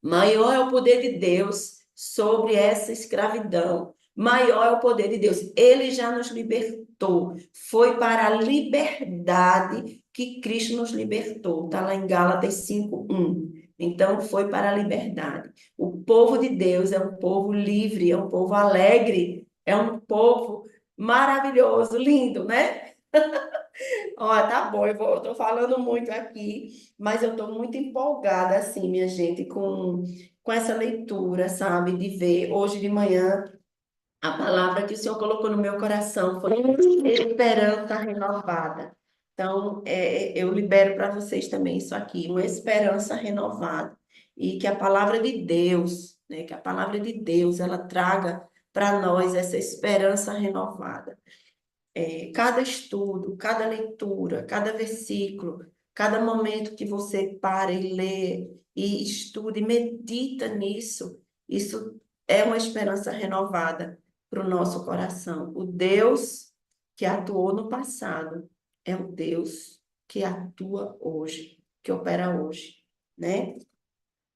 Maior é o poder de Deus sobre essa escravidão. Maior é o poder de Deus. Ele já nos libertou. Foi para a liberdade que Cristo nos libertou. Está lá em Gálatas 5:1. Então, foi para a liberdade. O povo de Deus é um povo livre, é um povo alegre, é um povo maravilhoso, lindo, né? Ó, tá bom, eu tô falando muito aqui, mas eu tô muito empolgada, assim, minha gente, com essa leitura, sabe? De ver hoje de manhã a palavra que o Senhor colocou no meu coração foi esperança renovada. Então, eu libero para vocês também isso aqui, uma esperança renovada. E que a palavra de Deus, né, que a palavra de Deus, ela traga para nós essa esperança renovada. Cada estudo, cada leitura, cada versículo, cada momento que você para e lê e estuda e medita nisso, isso é uma esperança renovada para o nosso coração. O Deus que atuou no passado é o Deus que atua hoje, que opera hoje, né?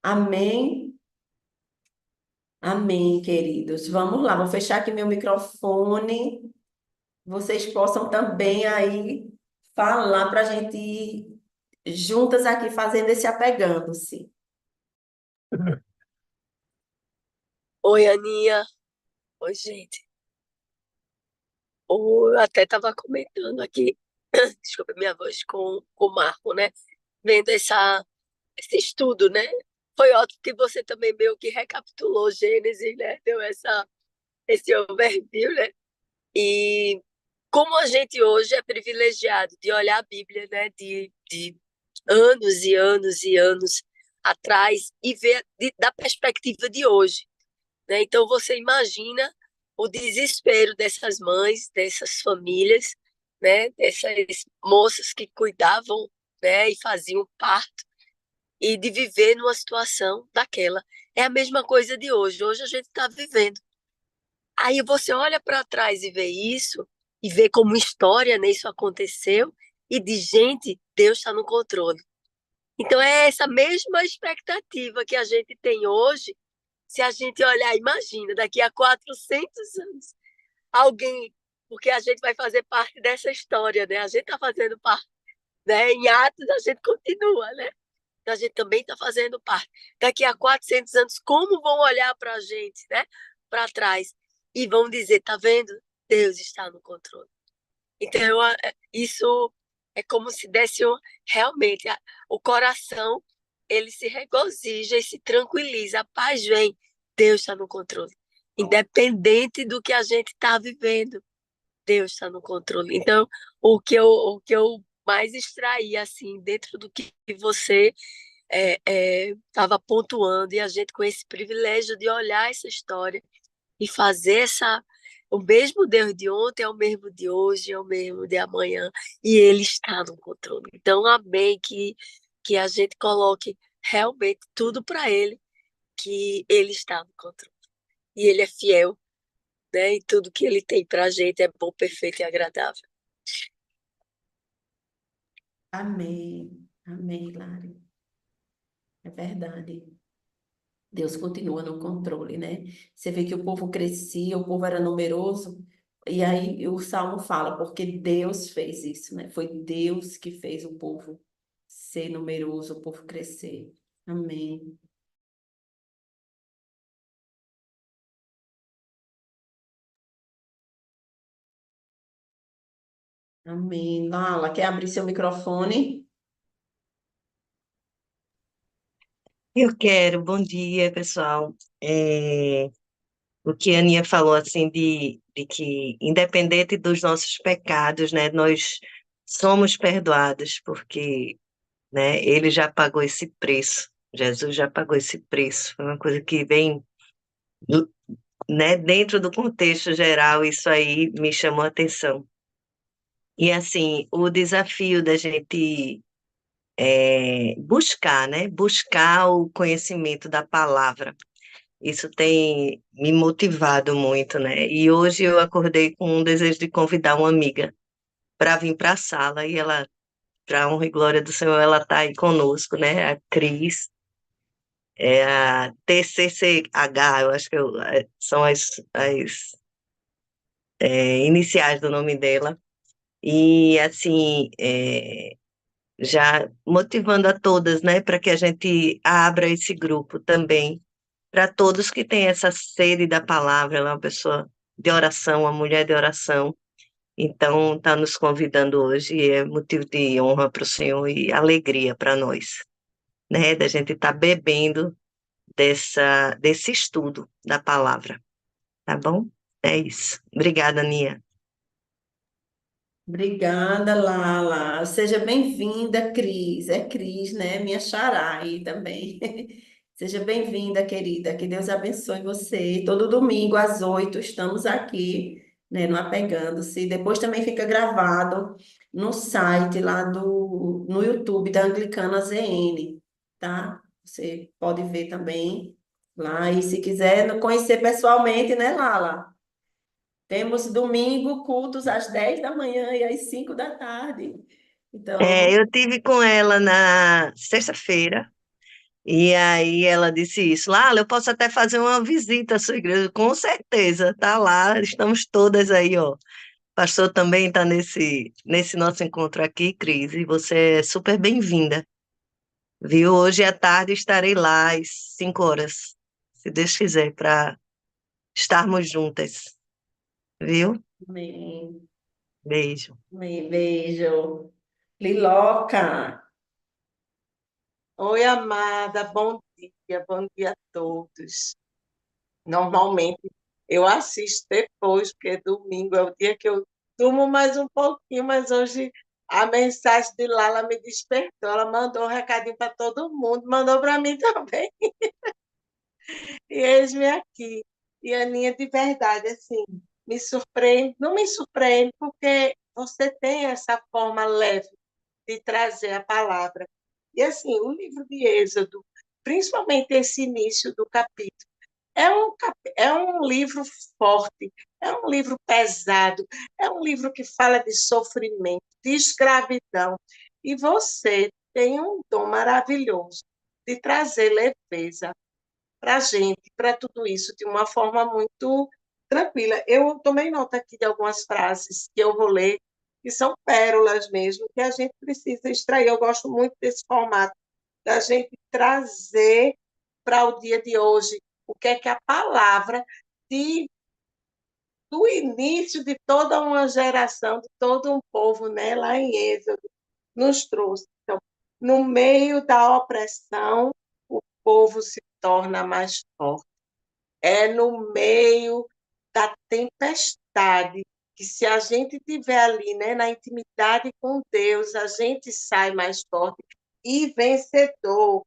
Amém. Amém, queridos. Vamos lá, vou fechar aqui meu microfone, vocês possam também aí falar para a gente ir juntas aqui fazendo esse apegando-se. Oi, Aninha. Oi, gente. Eu até estava comentando aqui, desculpa minha voz, com o Marco, né? Vendo esse estudo, né? Foi ótimo que você também meio que recapitulou Gênesis, né? Deu esse overview, né? E como a gente hoje é privilegiado de olhar a Bíblia, né? De anos e anos e anos atrás e ver da perspectiva de hoje, né? Então você imagina o desespero dessas mães, dessas famílias, né? Dessas moças que cuidavam, né? E faziam parto e de viver numa situação daquela. É a mesma coisa de hoje. Hoje a gente está vivendo. Aí você olha para trás e vê isso e vê como história, né? Isso aconteceu e de gente, Deus está no controle. Então é essa mesma expectativa que a gente tem hoje. Se a gente olhar, imagina, daqui a 400 anos, alguém, porque a gente vai fazer parte dessa história, né? A gente está fazendo parte, né? Em Atos a gente continua, né? Então, a gente também está fazendo parte. Daqui a 400 anos, como vão olhar para a gente, né? Para trás e vão dizer, tá vendo? Deus está no controle. Então, isso é como se desse realmente o coração, ele se regozija e se tranquiliza. A paz vem, Deus está no controle. Independente do que a gente está vivendo, Deus está no controle. Então, o que eu mais extraí, assim, dentro do que você estava pontuando, e a gente com esse privilégio de olhar essa história e fazer essa. O mesmo Deus de ontem é o mesmo de hoje, é o mesmo de amanhã, e Ele está no controle. Então, amém que a gente coloque realmente tudo para Ele, que Ele está no controle. E Ele é fiel, né? E tudo que Ele tem para a gente é bom, perfeito e agradável. Amém. Amém, Lari. É verdade. Deus continua no controle, né? Você vê que o povo crescia, o povo era numeroso, e aí o Salmo fala, porque Deus fez isso, né? Foi Deus que fez o povo ser numeroso, o povo crescer. Amém. Amém. Lala, quer abrir seu microfone? Eu quero, bom dia, pessoal. O que a Aninha falou, assim, de que, independente dos nossos pecados, né, nós somos perdoados, porque, né, ele já pagou esse preço, Jesus já pagou esse preço. Foi uma coisa que vem né? Dentro do contexto geral, isso aí me chamou a atenção. E assim, o desafio da gente buscar, né? Buscar o conhecimento da palavra. Isso tem me motivado muito, né? E hoje eu acordei com um desejo de convidar uma amiga para vir para a sala e ela, para honra e glória do Senhor, ela está aí conosco, né? A Cris, é a TCCH, eu acho que são as iniciais do nome dela. E assim, já motivando a todas, né, para que a gente abra esse grupo também, para todos que têm essa sede da palavra. Ela é uma pessoa de oração, uma mulher de oração, então está nos convidando hoje e é motivo de honra para o Senhor e alegria para nós, né, da gente estar bebendo desse estudo da palavra, tá bom? É isso. Obrigada, Nia. Obrigada, Lala. Seja bem-vinda, Cris. É Cris, né? Minha xará aí também. Seja bem-vinda, querida. Que Deus abençoe você. Todo domingo às 8 estamos aqui, né, no Apegando-se. Depois também fica gravado no site lá no YouTube da Anglicana ZN, tá? Você pode ver também lá. E se quiser conhecer pessoalmente, né, Lala? Temos domingo cultos às 10 da manhã e às 5 da tarde. Então, Eu tive com ela na sexta-feira. E aí ela disse isso, Lala, eu posso até fazer uma visita à sua igreja, com certeza, tá lá, estamos todas aí, ó. O pastor também está nesse nosso encontro aqui, Cris, e você é super bem-vinda, viu? Hoje à tarde estarei lá às 5 horas, se Deus quiser, para estarmos juntas, viu? amém. Beijo. Amém. Beijo. Liloca. Oi, amada, bom dia a todos. Normalmente eu assisto depois, porque domingo é o dia que eu durmo mais um pouquinho, mas hoje a mensagem de Lala me despertou. Ela mandou um recadinho para todo mundo, mandou para mim também. E eis-me aqui. E a Aninha, de verdade, assim, me surpreende, não me surpreende, porque você tem essa forma leve de trazer a palavra. E assim, o livro de Êxodo, principalmente esse início do capítulo, é um livro forte, é um livro pesado, é um livro que fala de sofrimento, de escravidão. E você tem um dom maravilhoso de trazer leveza para a gente, para tudo isso, de uma forma muito tranquila. Eu tomei nota aqui de algumas frases que eu vou ler, que são pérolas mesmo, que a gente precisa extrair. Eu gosto muito desse formato, da gente trazer para o dia de hoje o que é que a palavra de, do início de toda uma geração, de todo um povo, né, lá em Êxodo, nos trouxe. Então, no meio da opressão, o povo se torna mais forte. É no meio da tempestade que, se a gente tiver ali, né, na intimidade com Deus, a gente sai mais forte e vencedor.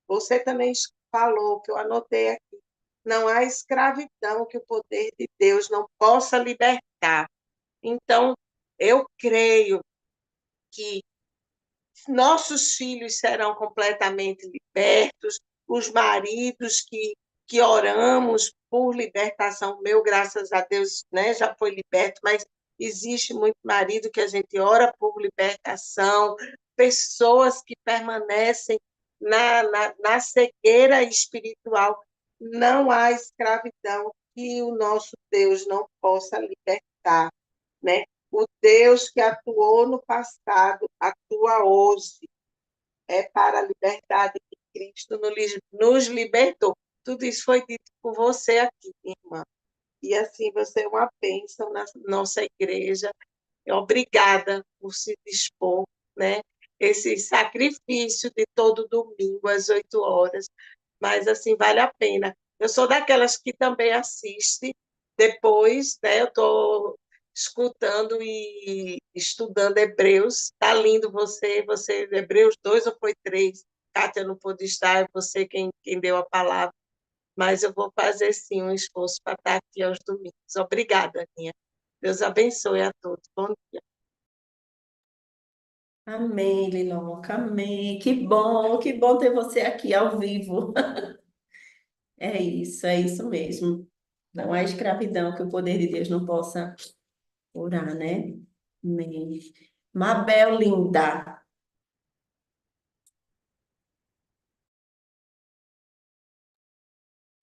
Você também falou, que eu anotei aqui, não há escravidão que o poder de Deus não possa libertar. Então, eu creio que nossos filhos serão completamente libertos, os maridos que oramos por libertação, meu, graças a Deus, né, já foi liberto, mas existe muito marido que a gente ora por libertação, pessoas que permanecem na cegueira espiritual. Não há escravidão que o nosso Deus não possa libertar, né? O Deus que atuou no passado atua hoje. É para a liberdade que Cristo nos libertou. Tudo isso foi dito por você aqui, irmã. E assim, você é uma bênção na nossa igreja. Obrigada por se dispor, né? Esse sacrifício de todo domingo às 8 horas. Mas, assim, vale a pena. Eu sou daquelas que também assiste depois, né? Eu estou escutando e estudando Hebreus. Está lindo você, Hebreus 2 ou foi 3? Kátia não pôde estar, é você quem deu a palavra. mas eu vou fazer sim um esforço para estar aqui aos domingos. Obrigada, Aninha. Deus abençoe a todos. Bom dia. Amém, Linoca, amém. Que bom ter você aqui ao vivo. É isso mesmo. Não há escravidão que o poder de Deus não possa curar, né? Amém. Mabel, linda.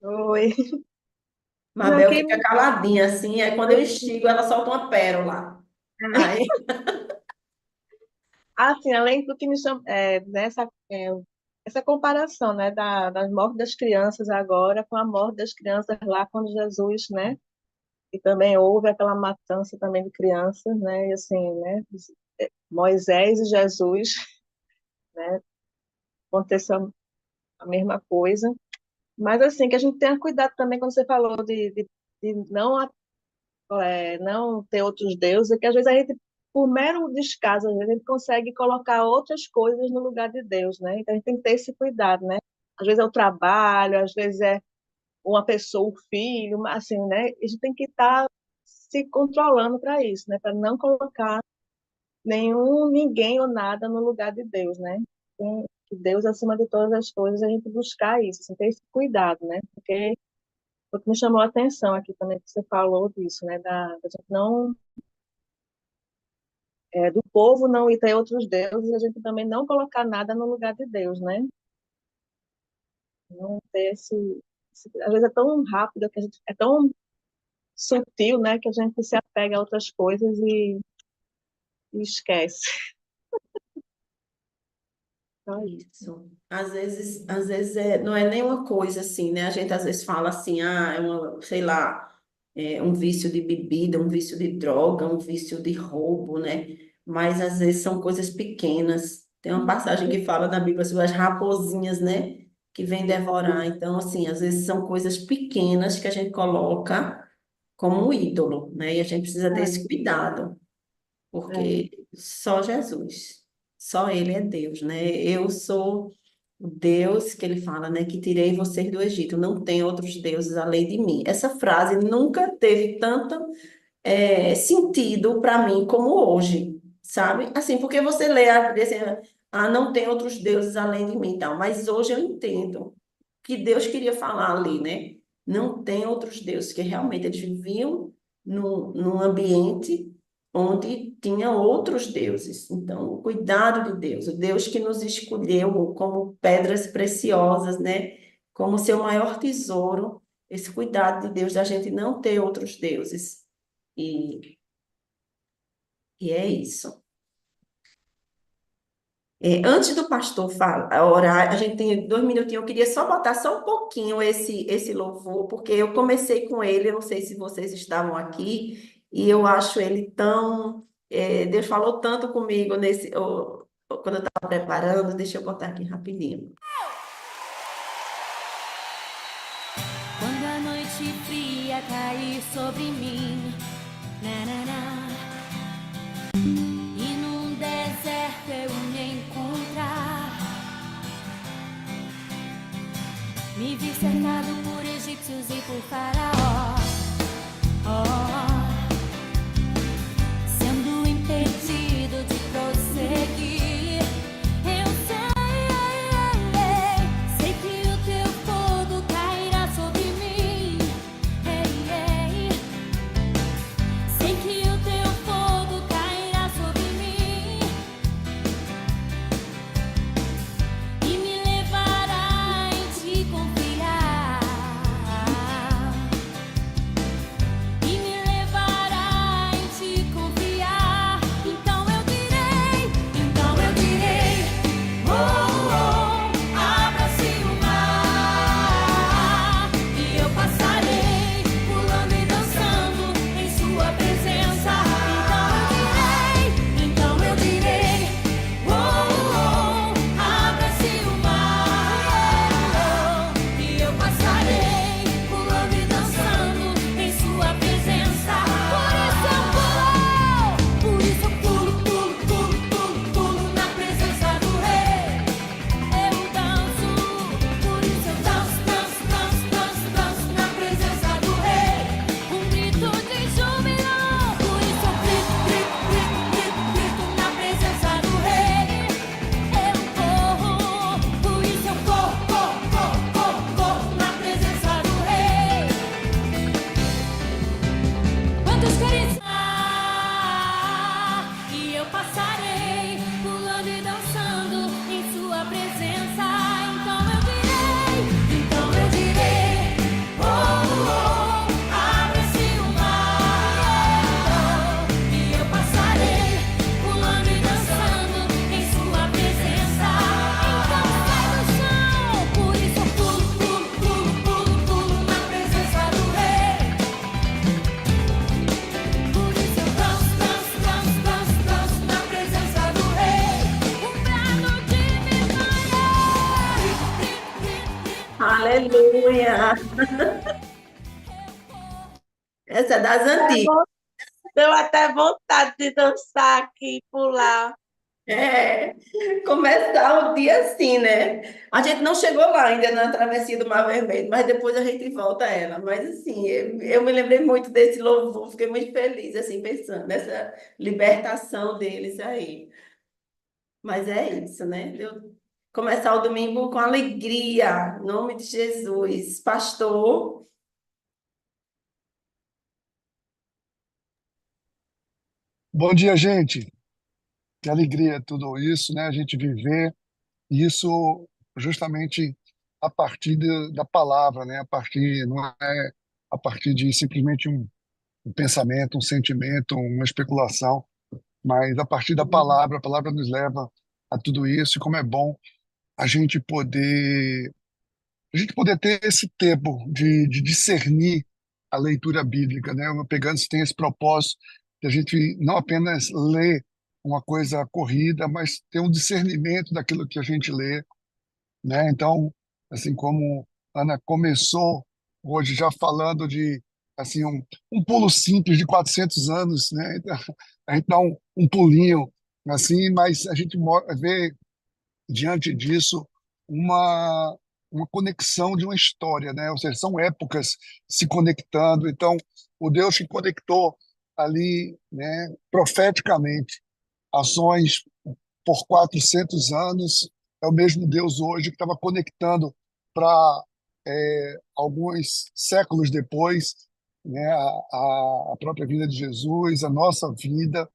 Oi. Não, Mabel fica caladinha assim, aí quando eu instigo, ela solta uma pérola. Aí, assim, além do que me chama, essa comparação, né, das mortes das crianças agora com a morte das crianças lá quando Jesus, né, e também houve aquela matança também de crianças, né, e assim, né, Moisés e Jesus, né, aconteceu a mesma coisa, mas assim, que a gente tenha cuidado também quando você falou de não ter outros deuses, é que às vezes a gente, por mero descaso, às vezes a gente consegue colocar outras coisas no lugar de Deus, né? Então a gente tem que ter esse cuidado, né? Às vezes é o trabalho, às vezes é uma pessoa, um filho, mas assim, né? A gente tem que estar se controlando para isso, né? Para não colocar ninguém ou nada no lugar de Deus, né? Então, que Deus acima de todas as coisas, a gente buscar isso, assim, ter esse cuidado, né? Porque o que me chamou a atenção aqui também, que você falou disso, né? Da gente não do povo não ir ter outros deuses, a gente também não colocar nada no lugar de Deus, né? Não ter às vezes é tão rápido, que a gente, é tão sutil, né, que a gente se apega a outras coisas e esquece. Só isso. isso. Às vezes não é nenhuma coisa assim, né? A gente às vezes fala assim, é uma, sei lá, um vício de bebida, um vício de droga, um vício de roubo, né? Mas às vezes são coisas pequenas. Tem uma passagem que fala na Bíblia sobre as raposinhas, né? Que vêm devorar. Então, assim, às vezes são coisas pequenas que a gente coloca como um ídolo, né? E a gente precisa ter esse cuidado, É, porque só Jesus, só Ele é Deus, né? Eu sou o Deus que Ele fala, né? Que tirei vocês do Egito, não tem outros deuses além de mim. Essa frase nunca teve tanto sentido para mim como hoje, sabe? Assim, porque você lê assim, não tem outros deuses além de mim, e tal. Mas hoje eu entendo que Deus queria falar ali, né? Não tem outros deuses, que realmente eles viviam num ambiente onde tinha outros deuses. Então, o cuidado de Deus, o Deus que nos escolheu como pedras preciosas, né? Como seu maior tesouro, esse cuidado de Deus da gente não ter outros deuses. E, e é isso. Antes do pastor orar, a gente tem 2 minutinhos. Eu queria só botar só um pouquinho esse louvor, porque eu comecei com ele. Eu não sei se vocês estavam aqui, e eu acho ele tão. Deus falou tanto comigo quando eu estava preparando. Deixa eu botar aqui rapidinho. Quando a noite fria cair sobre mim, na, na, na, e num deserto eu me encontrar, me vi cercado por egípcios e por faraó, sendo impedido de prosseguir. Eu sei que o teu fogo cairá sobre mim. Sei que o teu fogo cairá sobre mim e me levará em te confiar. E me Aleluia! Essa é das antigas. Deu até vontade de dançar aqui, pular. É, começar o dia assim, né? A gente não chegou lá ainda na travessia do Mar Vermelho, mas depois a gente volta a ela. Mas assim, eu me lembrei muito desse louvor, fiquei muito feliz, assim, pensando nessa libertação deles aí. Mas é isso, né? Começar o domingo com alegria, em nome de Jesus. Pastor, Bom dia, gente. Que alegria tudo isso, né? A gente viver isso justamente a partir da palavra, né? A partir, não é a partir de simplesmente um pensamento, um sentimento, uma especulação, mas a partir da palavra. A palavra nos leva a tudo isso. E como é bom a gente poder a gente poder ter esse tempo de discernir a leitura bíblica, né? O Pegando tem esse propósito de a gente não apenas ler uma coisa corrida, mas ter um discernimento daquilo que a gente lê, né? Então, assim como a Ana começou hoje já falando de assim um pulo simples de 400 anos, né? Então, a gente dá um pulinho assim, mas a gente vê diante disso uma uma conexão de uma história, né? Ou seja, são épocas se conectando. Então, o Deus que conectou ali, né, profeticamente, ações por 400 anos, é o mesmo Deus hoje que estava conectando para alguns séculos depois, né, a própria vida de Jesus, a nossa vida,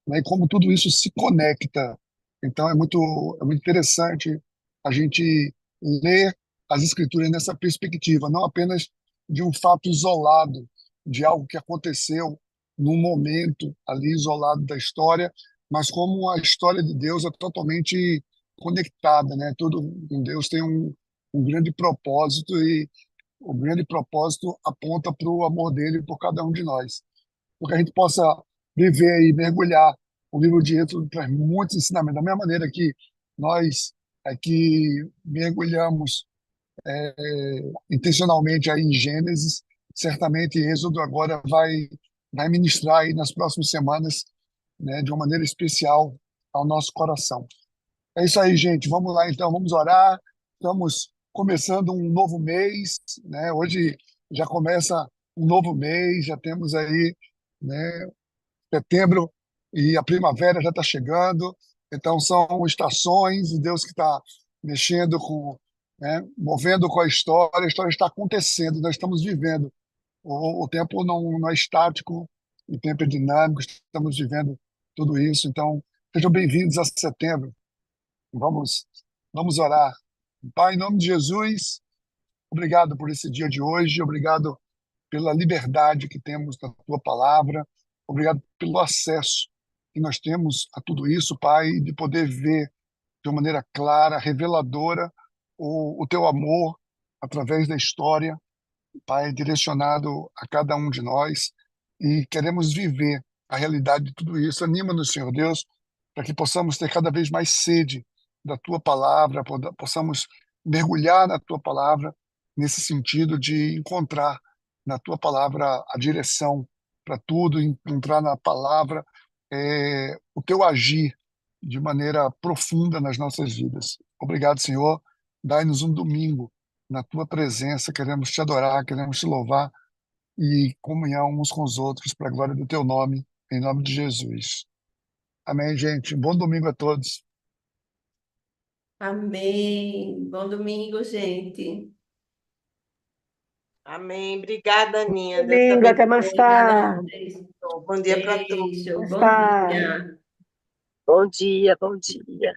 né, e como tudo isso se conecta. Então é muito interessante a gente ler as escrituras nessa perspectiva, não apenas de um fato isolado, de algo que aconteceu num momento ali isolado da história, mas como a história de Deus é totalmente conectada, né? Todo Deus tem um grande propósito e o grande propósito aponta para o amor dele por cada um de nós, porque a gente possa viver e mergulhar. O livro de Êxodo traz muitos ensinamentos, da mesma maneira que nós aqui mergulhamos intencionalmente aí em Gênesis, certamente Êxodo agora vai ministrar aí nas próximas semanas, né, de uma maneira especial ao nosso coração. É isso aí, gente. Vamos lá então, vamos orar. Estamos começando um novo mês, né? Hoje já começa um novo mês, já temos aí, né, setembro e a primavera já está chegando. Então são estações e Deus que está mexendo com, né, movendo com a história está acontecendo, nós estamos vivendo. O tempo não é estático, o tempo é dinâmico, estamos vivendo tudo isso. Então sejam bem-vindos a setembro. Vamos, vamos orar. Pai, em nome de Jesus, obrigado por esse dia de hoje, obrigado pela liberdade que temos na tua palavra. Obrigado pelo acesso que nós temos a tudo isso, Pai, de poder ver de uma maneira clara, reveladora, o teu amor através da história, Pai, direcionado a cada um de nós. E queremos viver a realidade de tudo isso. Anima-nos, Senhor Deus, para que possamos ter cada vez mais sede da tua palavra, possamos mergulhar na tua palavra, nesse sentido de encontrar na tua palavra a direção para tudo, encontrar na palavra o teu agir de maneira profunda nas nossas vidas. Obrigado, Senhor. Dai-nos um domingo na tua presença. Queremos te adorar, queremos te louvar e comunhão uns com os outros para a glória do teu nome, em nome de Jesus. Amém, gente. Bom domingo a todos. amém. Bom domingo, gente. Amém. Obrigada, Aninha. Deus te Domingo, até mais abençoe. Obrigada a tarde. vocês. Bom dia para todos. Beijo, Mais bom tarde. dia. Bom dia, bom dia.